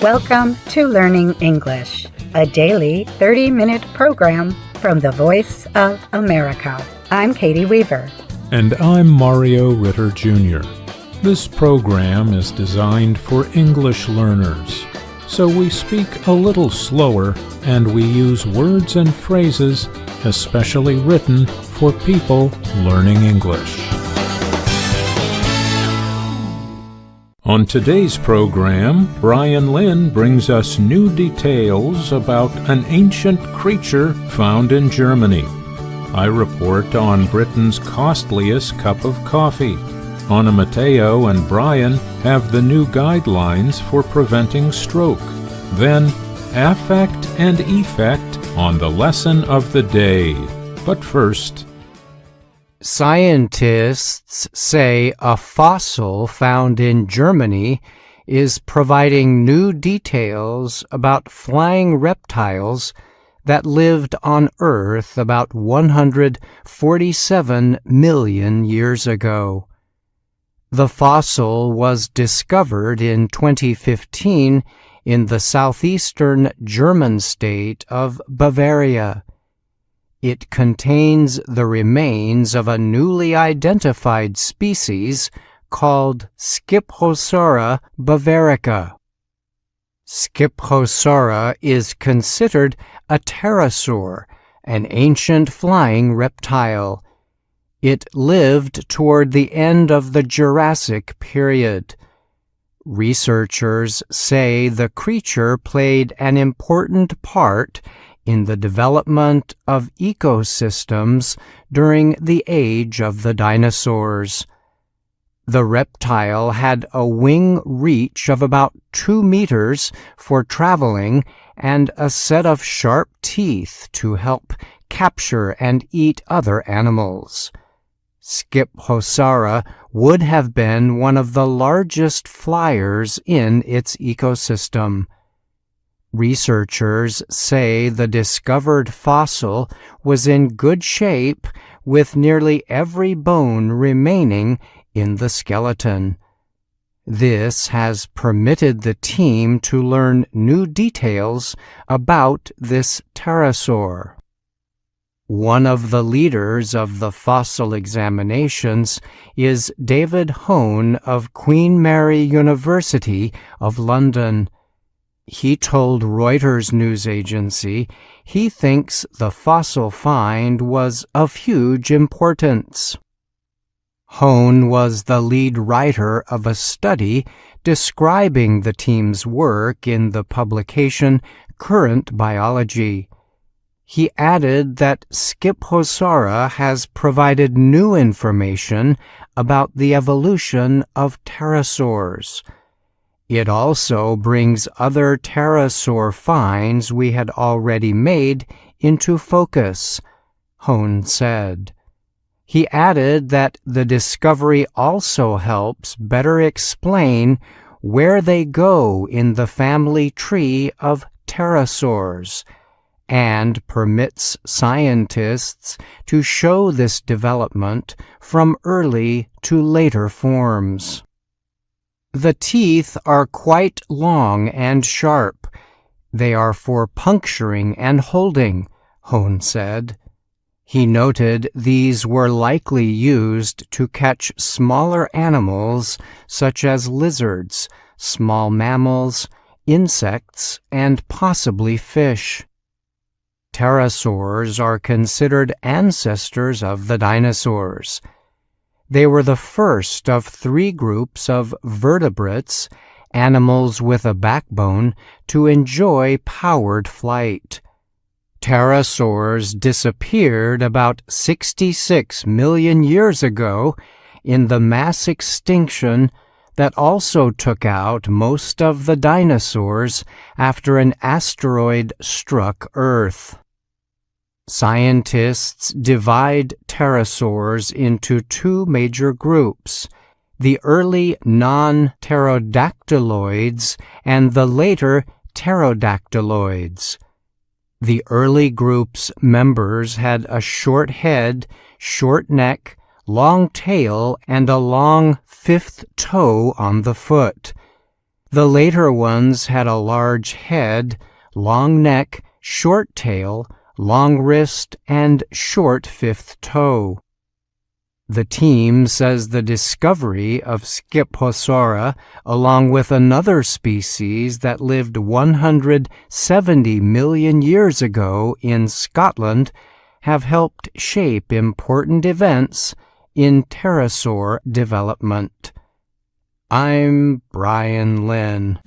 Welcome to Learning English, a daily 30-minute program from the Voice of America. I'm Katie Weaver. And I'm Mario Ritter Jr. This program is designed for English learners, so we speak a little slower and we use words and phrases especially written for people learning English. On today's program, Brian Lynn brings us new details about an ancient creature found in Germany. I report on Britain's costliest cup of coffee. Anna Mateo and Brian have the new guidelines for preventing stroke. Then, affect and effect on the lesson of the day. But first, scientists say a fossil found in Germany is providing new details about flying reptiles that lived on Earth about 147 million years ago. The fossil was discovered in 2015 in the southeastern German state of Bavaria. It contains the remains of a newly identified species called Scyphosauria bavarica. Scyphosauria is considered a pterosaur, an ancient flying reptile. It lived toward the end of the Jurassic period. Researchers say the creature played an important part in the development of ecosystems during the age of the dinosaurs. The reptile had a wing reach of about 2 meters for traveling and a set of sharp teeth to help capture and eat other animals. Scyphosauria would have been one of the largest flyers in its ecosystem. Researchers say the discovered fossil was in good shape with nearly every bone remaining in the skeleton. This has permitted the team to learn new details about this pterosaur. One of the leaders of the fossil examinations is David Hone of Queen Mary University of London. He told Reuters news agency he thinks the fossil find was of huge importance. Hone was the lead writer of a study describing the team's work in the publication Current Biology. He added that Scyphosauria has provided new information about the evolution of pterosaurs. It also brings other pterosaur finds we had already made into focus, Hone said. He added that the discovery also helps better explain where they go in the family tree of pterosaurs and permits scientists to show this development from early to later forms. The teeth are quite long and sharp. They are for puncturing and holding, Hone said. He noted these were likely used to catch smaller animals such as lizards, small mammals, insects, and possibly fish. Pterosaurs are considered ancestors of the dinosaurs. They were the first of 3 groups of vertebrates, animals with a backbone, to enjoy powered flight. Pterosaurs disappeared about 66 million years ago in the mass extinction that also took out most of the dinosaurs after an asteroid struck Earth. Scientists divide pterosaurs into 2 major groups, the early non-pterodactyloids and the later pterodactyloids. The early group's members had a short head, short neck, long tail, and a long fifth toe on the foot. The later ones had a large head, long neck, short tail, long wrist, and short fifth toe. The team says the discovery of Scyphosaura, along with another species that lived 170 million years ago in Scotland, have helped shape important events in pterosaur development. I'm Brian Lynn.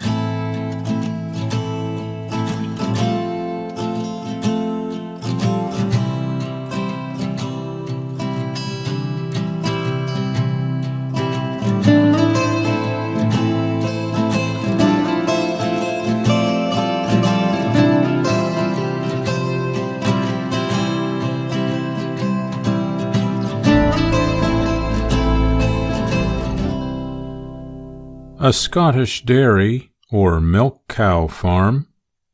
A Scottish dairy, or milk cow farm,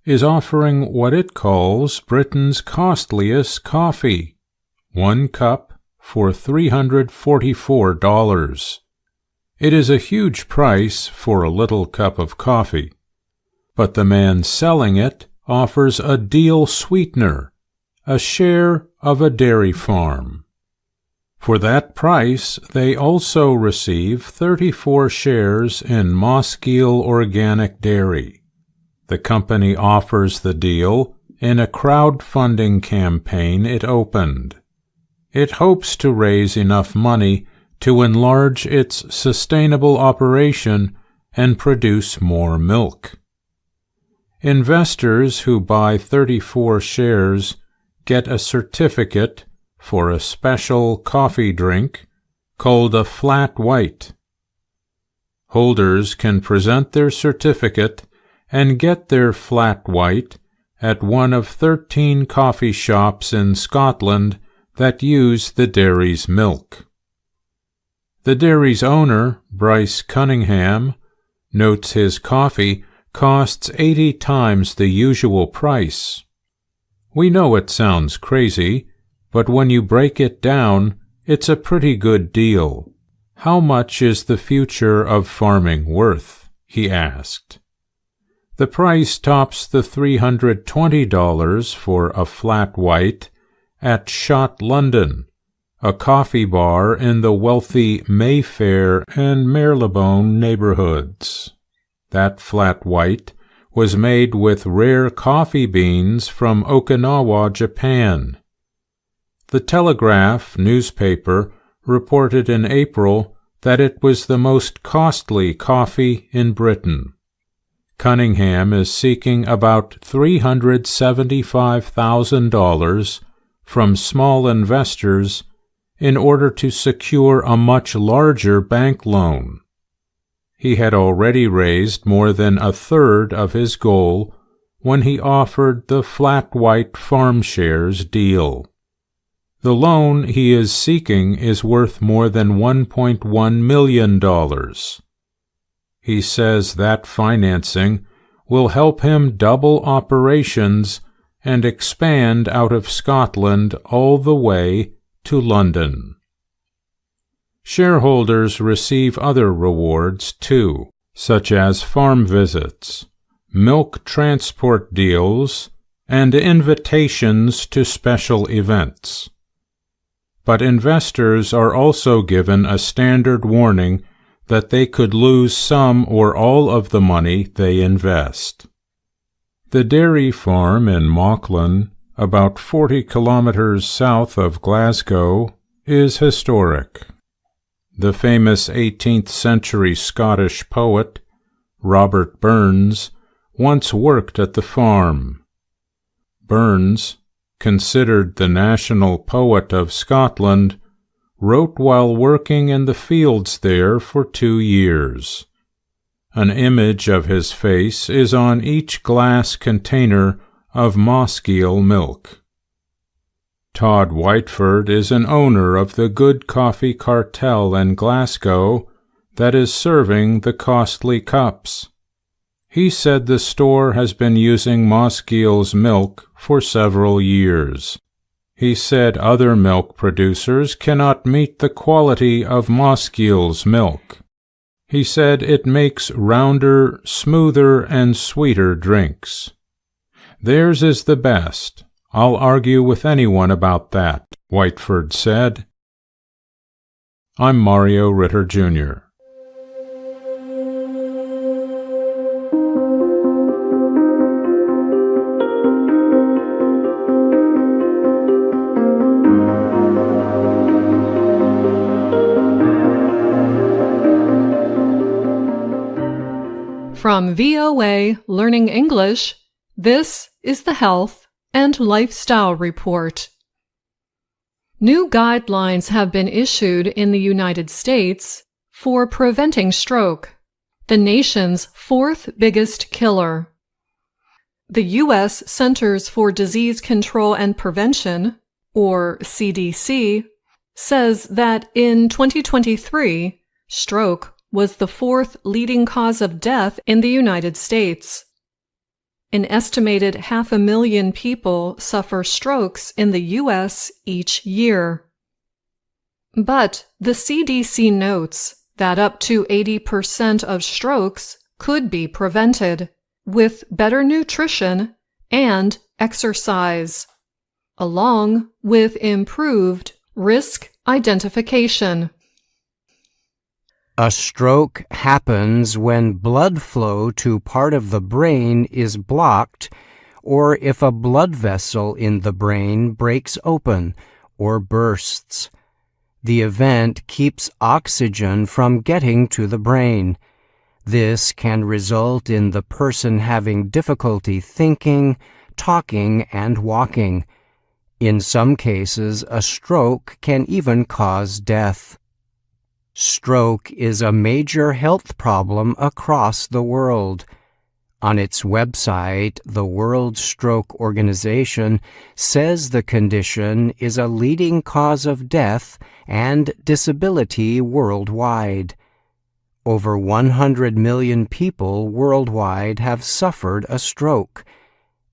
is offering what it calls Britain's costliest coffee, 1 cup for $344. It is a huge price for a little cup of coffee, but the man selling it offers a deal sweetener, a share of a dairy farm. For that price, they also receive 34 shares in Mossgiel Organic Dairy. The company offers the deal in a crowdfunding campaign it opened. It hopes to raise enough money to enlarge its sustainable operation and produce more milk. Investors who buy 34 shares get a certificate for a special coffee drink called a flat white. Holders can present their certificate and get their flat white at one of 13 coffee shops in Scotland that use the dairy's milk. The dairy's owner, Bryce Cunningham, notes his coffee costs 80 times the usual price. We know it sounds crazy, but when you break it down, it's a pretty good deal. How much is the future of farming worth? He asked. The price tops the $320 for a flat white at Shot London, a coffee bar in the wealthy Mayfair and Marylebone neighborhoods. That flat white was made with rare coffee beans from Okinawa, Japan. The Telegraph newspaper reported in April that it was the most costly coffee in Britain. Cunningham is seeking about $375,000 from small investors in order to secure a much larger bank loan. He had already raised more than a third of his goal when he offered the flat white farm shares deal. The loan he is seeking is worth more than $1.1 million. He says that financing will help him double operations and expand out of Scotland all the way to London. Shareholders receive other rewards too, such as farm visits, milk transport deals, and invitations to special events. But investors are also given a standard warning that they could lose some or all of the money they invest. The dairy farm in Mauchline, about 40 kilometers south of Glasgow, is historic. The famous 18th century Scottish poet, Robert Burns, once worked at the farm. Burns, considered the national poet of Scotland, wrote while working in the fields there for 2 years. An image of his face is on each glass container of Mossgiel milk. Todd Whiteford is an owner of the Good Coffee Cartel in Glasgow that is serving the costly cups. He said the store has been using Mossgiel's milk for several years. He said other milk producers cannot meet the quality of Moskil's milk. He said it makes rounder, smoother, and sweeter drinks. Theirs is the best. I'll argue with anyone about that, Whiteford said. I'm Mario Ritter, Jr. From VOA Learning English, this is the Health and Lifestyle Report. New guidelines have been issued in the United States for preventing stroke, the nation's fourth biggest killer. The U.S. Centers for Disease Control and Prevention, or CDC, says that in 2023, stroke was the fourth leading cause of death in the United States. An estimated 500,000 people suffer strokes in the U.S. each year. But the CDC notes that up to 80% of strokes could be prevented with better nutrition and exercise, along with improved risk identification. A stroke happens when blood flow to part of the brain is blocked, or if a blood vessel in the brain breaks open or bursts. The event keeps oxygen from getting to the brain. This can result in the person having difficulty thinking, talking, and walking. In some cases, a stroke can even cause death. Stroke is a major health problem across the world. On its website, the World Stroke Organization says the condition is a leading cause of death and disability worldwide. Over 100 million people worldwide have suffered a stroke.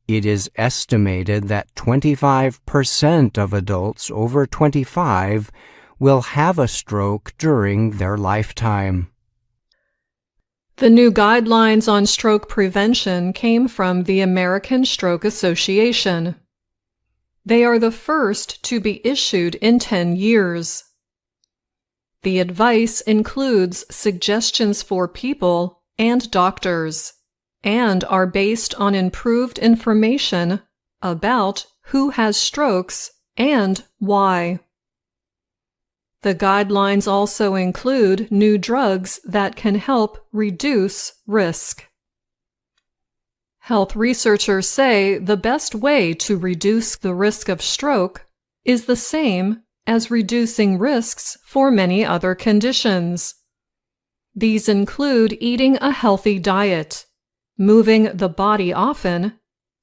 It is estimated that 25% of adults over 25 will have a stroke during their lifetime. The new guidelines on stroke prevention came from the American Stroke Association. They are the first to be issued in 10 years. The advice includes suggestions for people and doctors, and are based on improved information about who has strokes and why. The guidelines also include new drugs that can help reduce risk. Health researchers say the best way to reduce the risk of stroke is the same as reducing risks for many other conditions. These include eating a healthy diet, moving the body often,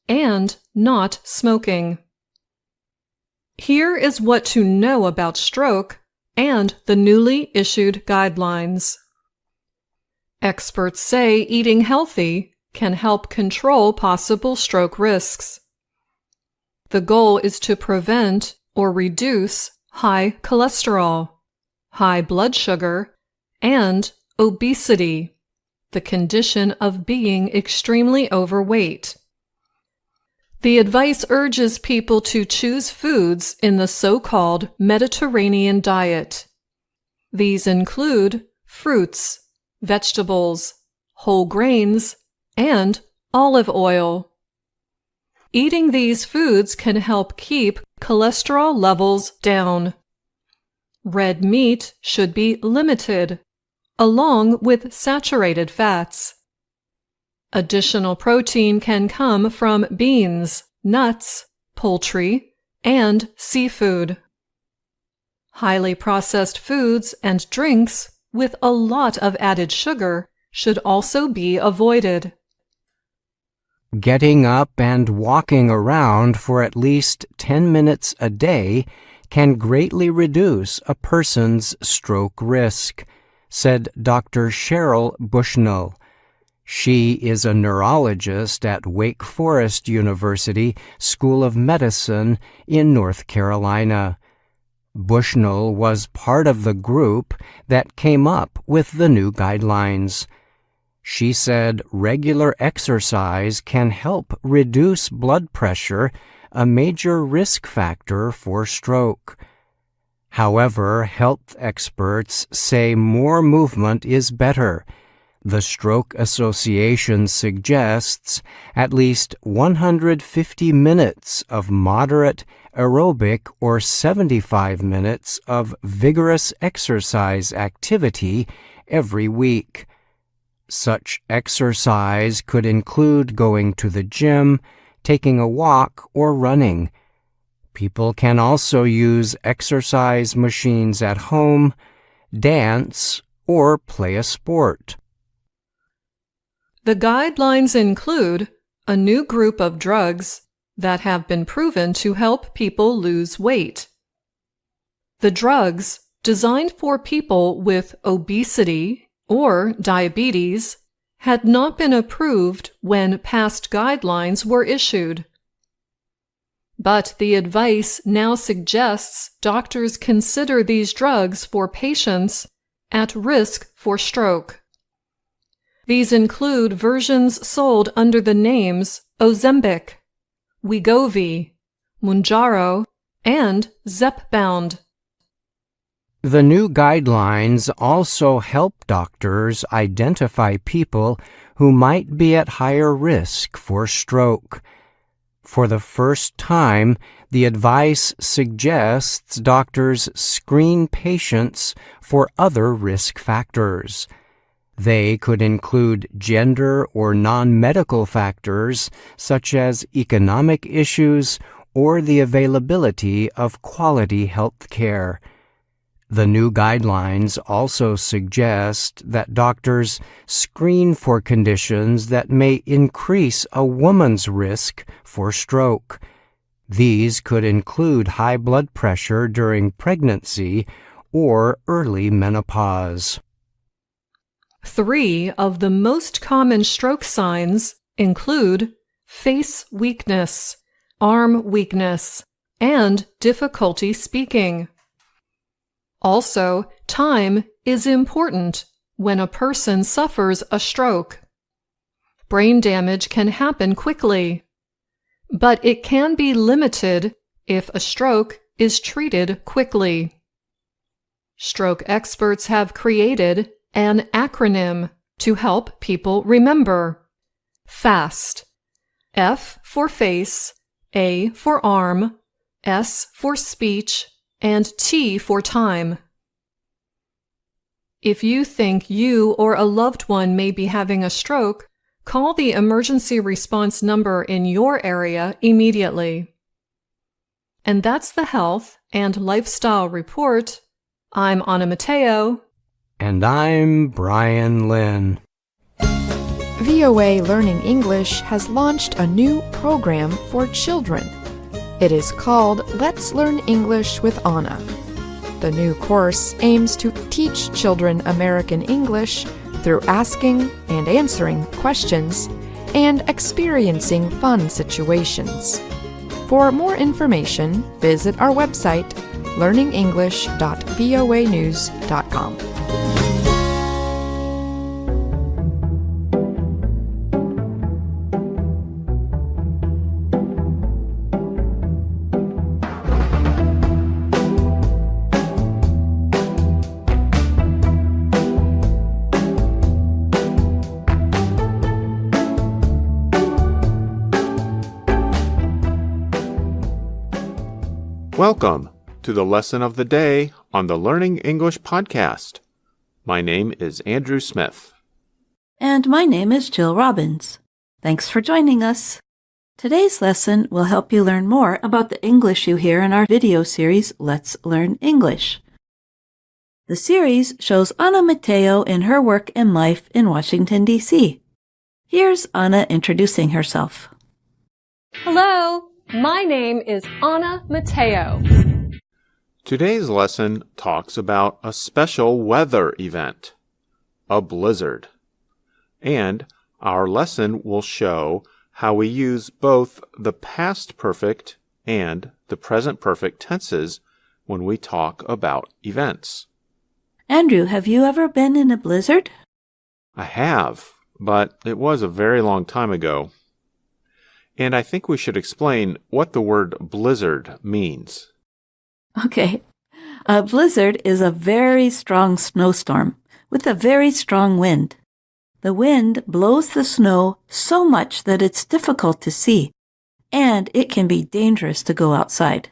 and not smoking. Here is what to know about stroke and the newly issued guidelines. Experts say eating healthy can help control possible stroke risks. The goal is to prevent or reduce high cholesterol, high blood sugar, and obesity, the condition of being extremely overweight. The advice urges people to choose foods in the so-called Mediterranean diet. These include fruits, vegetables, whole grains, and olive oil. Eating these foods can help keep cholesterol levels down. Red meat should be limited, along with saturated fats. Additional protein can come from beans, nuts, poultry, and seafood. Highly processed foods and drinks with a lot of added sugar should also be avoided. Getting up and walking around for at least 10 minutes a day can greatly reduce a person's stroke risk, said Dr. Cheryl Bushnell. She is a neurologist at Wake Forest University School of Medicine in North Carolina. Bushnell was part of the group that came up with the new guidelines. She said regular exercise can help reduce blood pressure, a major risk factor for stroke. However, health experts say more movement is better. The Stroke Association suggests at least 150 minutes of moderate aerobic or 75 minutes of vigorous exercise activity every week. Such exercise could include going to the gym, taking a walk, or running. People can also use exercise machines at home, dance, or play a sport. The guidelines include a new group of drugs that have been proven to help people lose weight. The drugs, designed for people with obesity or diabetes, had not been approved when past guidelines were issued. But the advice now suggests doctors consider these drugs for patients at risk for stroke. These include versions sold under the names Ozempic, Wegovy, Mounjaro, and Zepbound. The new guidelines also help doctors identify people who might be at higher risk for stroke. For the first time, the advice suggests doctors screen patients for other risk factors. They could include gender or non-medical factors such as economic issues or the availability of quality health care. The new guidelines also suggest that doctors screen for conditions that may increase a woman's risk for stroke. These could include high blood pressure during pregnancy or early menopause. 3 of the most common stroke signs include face weakness, arm weakness, and difficulty speaking. Also, time is important when a person suffers a stroke. Brain damage can happen quickly, but it can be limited if a stroke is treated quickly. Stroke experts have created an acronym to help people remember. FAST. F for face, A for arm, S for speech, and T for time. If you think you or a loved one may be having a stroke, call the emergency response number in your area immediately. And that's the Health and Lifestyle Report. I'm Anna Mateo. And I'm Brian Lynn. VOA Learning English has launched a new program for children. It is called Let's Learn English with Anna. The new course aims to teach children American English through asking and answering questions and experiencing fun situations. For more information, visit our website, learningenglish.voanews.com. Welcome to the lesson of the day on the Learning English podcast. My name is Andrew Smith. And my name is Jill Robbins. Thanks for joining us. Today's lesson will help you learn more about the English you hear in our video series, Let's Learn English. The series shows Anna Mateo in her work and life in Washington, D.C. Here's Anna introducing herself. Hello, my name is Anna Mateo. Today's lesson talks about a special weather event, a blizzard. And Our lesson will show how we use both the past perfect and the present perfect tenses when we talk about events. Andrew, have you ever been in a blizzard? I have, but it was a very long time ago. And I think we should explain what the word blizzard means. Okay. A blizzard is a very strong snowstorm with a very strong wind. The wind blows the snow so much that it's difficult to see, and it can be dangerous to go outside.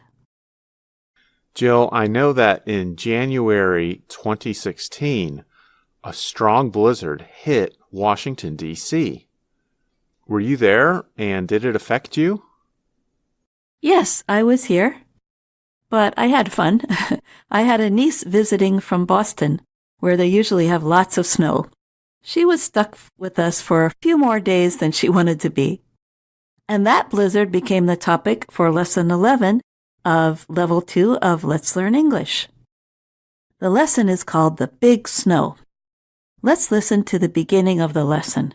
Jill, I know that in January 2016, a strong blizzard hit Washington, D.C. Were you there, and did it affect you? Yes, I was here. But I had fun. I had a niece visiting from Boston, where they usually have lots of snow. She was stuck with us for a few more days than she wanted to be. And that blizzard became the topic for Lesson 11 of Level 2 of Let's Learn English. The lesson is called The Big Snow. Let's listen to the beginning of the lesson.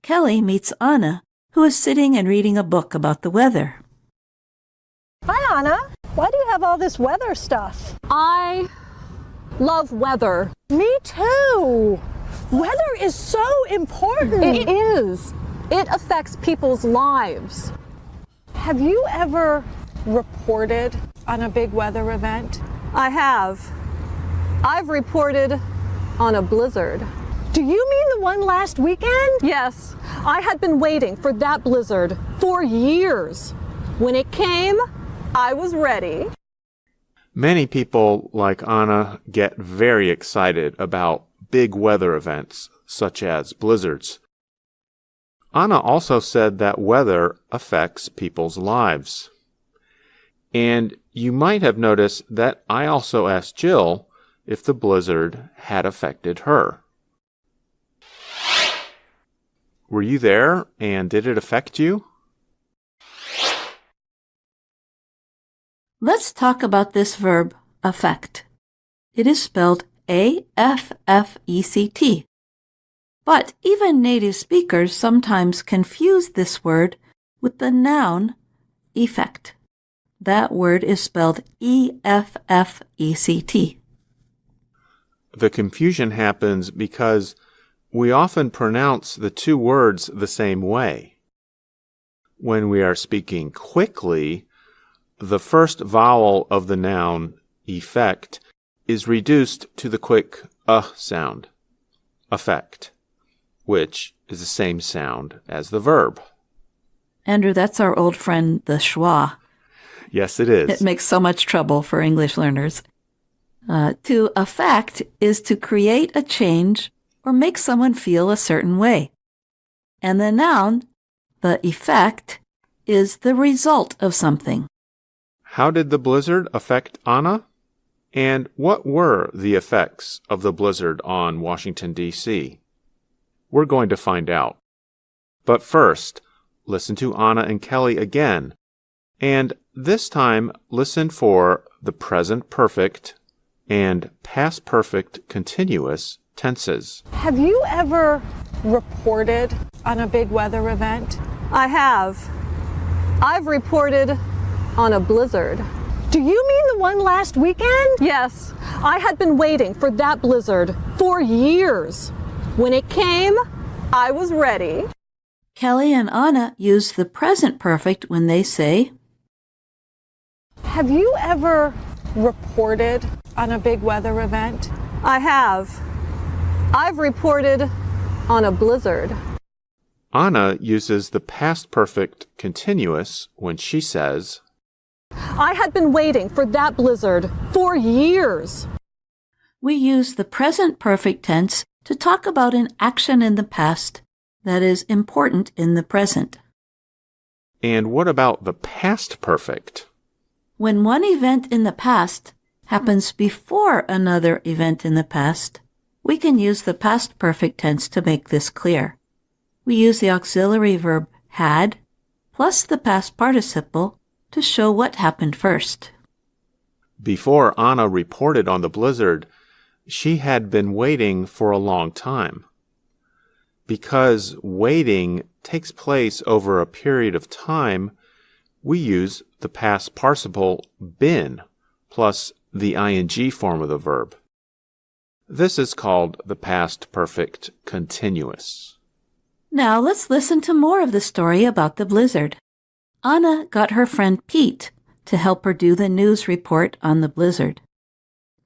Kelly meets Anna, who is sitting and reading a book about the weather. Hi, Anna. Why do you have all this weather stuff? I love weather. Me too. Weather is so important. It is. It affects people's lives. Have you ever reported on a big weather event? I have. I've reported on a blizzard. Do you mean the one last weekend? Yes, I had been waiting for that blizzard for years. When it came, I was ready. Many people like Anna get very excited about big weather events, such as blizzards. Anna also said that weather affects people's lives. And you might have noticed that I also asked Jill if the blizzard had affected her. Were you there, and did it affect you? Let's talk about this verb, affect. It is spelled A-F-F-E-C-T. But even native speakers sometimes confuse this word with the noun, effect. That word is spelled E-F-F-E-C-T. The confusion happens because we often pronounce the two words the same way. When we are speaking quickly, the first vowel of the noun, effect, is reduced to the quick sound, affect, which is the same sound as the verb. Andrew, that's our old friend, the schwa. Yes, it is. It makes so much trouble for English learners. To affect is to create a change or make someone feel a certain way. And the noun, the effect, is the result of something. How did the blizzard affect Anna? And what were the effects of the blizzard on Washington, D.C.? We're going to find out. But first, listen to Anna and Kelly again. And this time, listen for the present perfect and past perfect continuous tenses. Have you ever reported on a big weather event? I have. I've reported on a blizzard. Do you mean the one last weekend? Yes, I had been waiting for that blizzard for years. When it came, I was ready. Kelly and Anna use the present perfect when they say, Have you ever reported on a big weather event? I have. I've reported on a blizzard. Anna uses the past perfect continuous when she says, I had been waiting for that blizzard for years. We use the present perfect tense to talk about an action in the past that is important in the present. And what about the past perfect? When one event in the past happens before another event in the past, we can use the past perfect tense to make this clear. We use the auxiliary verb had plus the past participle to show what happened first. Before Anna reported on the blizzard, she had been waiting for a long time. Because waiting takes place over a period of time, we use the past participle been plus the ing form of the verb. This is called the past perfect continuous. Now let's listen to more of the story about the blizzard. Anna got her friend Pete to help her do the news report on the blizzard.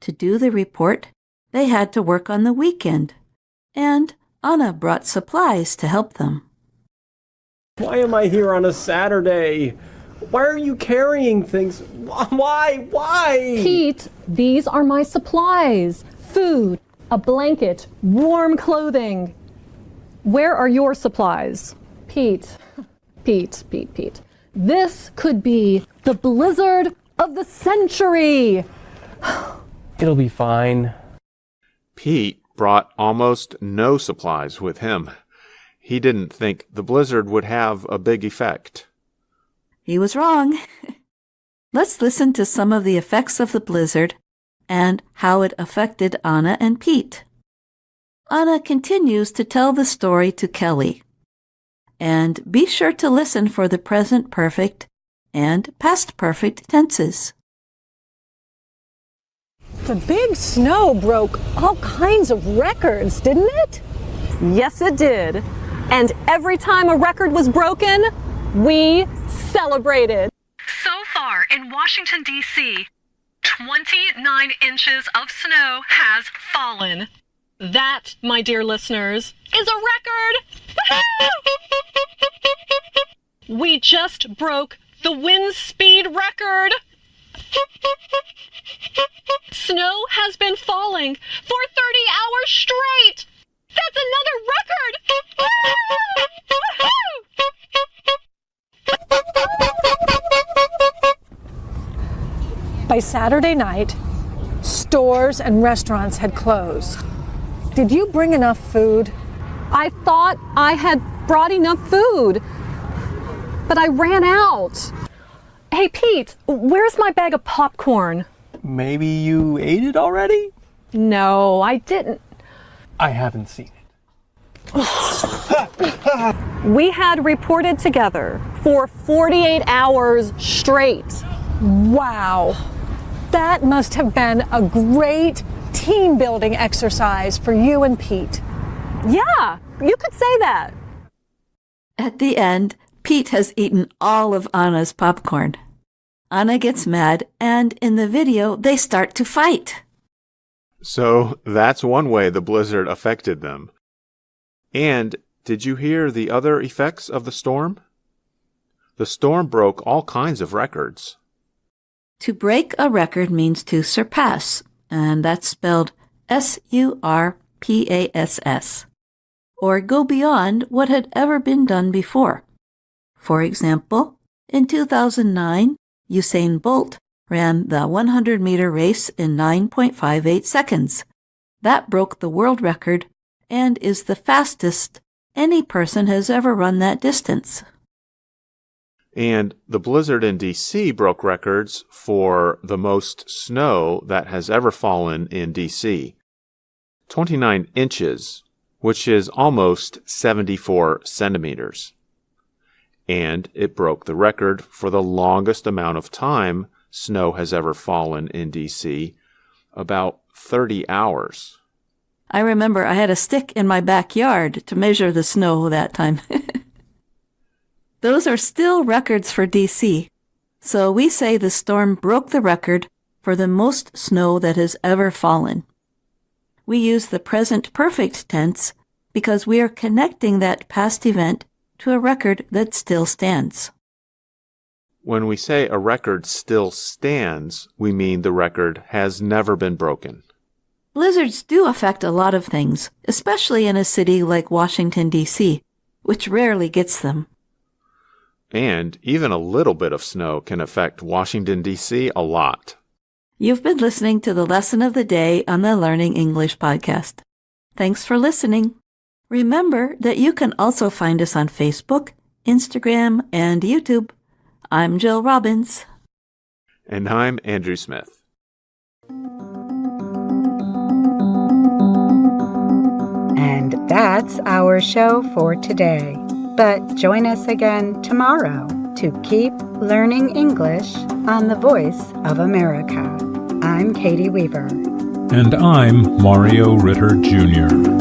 To do the report, they had to work on the weekend, and Anna brought supplies to help them. Why am I here on a Saturday? Why are you carrying things? Why? Pete, these are my supplies. Food, a blanket, warm clothing. Where are your supplies? Pete. This could be the blizzard of the century. It'll be fine. Pete brought almost no supplies with him. He didn't think the blizzard would have a big effect. He was wrong. Let's listen to some of the effects of the blizzard and how it affected Anna and Pete. Anna continues to tell the story to Kelly. And be sure to listen for the present perfect and past perfect tenses. The big snow broke all kinds of records, didn't it? Yes, it did. And every time a record was broken, we celebrated. So far in Washington, D.C., 29 inches of snow has fallen. That, my dear listeners, is a record! We just broke the wind speed record! Snow has been falling for 30 hours straight! That's another record! By Saturday night, stores and restaurants had closed. Did you bring enough food? I thought I had brought enough food, but I ran out. Hey, Pete, where's my bag of popcorn? Maybe you ate it already? No, I didn't. I haven't seen it. We had reported together for 48 hours straight. Wow. That must have been a great team building exercise for you and Pete. Yeah, you could say that. At the end, Pete has eaten all of Anna's popcorn. Anna gets mad, and in the video, they start to fight. So that's one way the blizzard affected them. And did you hear the other effects of the storm? The storm broke all kinds of records. To break a record means to surpass, and that's spelled S-U-R-P-A-S-S, or go beyond what had ever been done before. For example, in 2009, Usain Bolt ran the 100-meter race in 9.58 seconds. That broke the world record and is the fastest any person has ever run that distance. And the blizzard in D.C. broke records for the most snow that has ever fallen in D.C. 29 inches, which is almost 74 centimeters. And it broke the record for the longest amount of time snow has ever fallen in D.C., about 30 hours. I remember I had a stick in my backyard to measure the snow that time. Those are still records for D.C., so we say the storm broke the record for the most snow that has ever fallen. We use the present perfect tense because we are connecting that past event to a record that still stands. When we say a record still stands, we mean the record has never been broken. Blizzards do affect a lot of things, especially in a city like Washington, D.C., which rarely gets them. And even a little bit of snow can affect Washington, D.C. a lot. You've been listening to the Lesson of the Day on the Learning English podcast. Thanks for listening. Remember that you can also find us on Facebook, Instagram, and YouTube. I'm Jill Robbins. And I'm Andrew Smith. And That's our show for today. But join us again tomorrow to keep learning English on the Voice of America. I'm Katie Weaver. And I'm Mario Ritter Jr.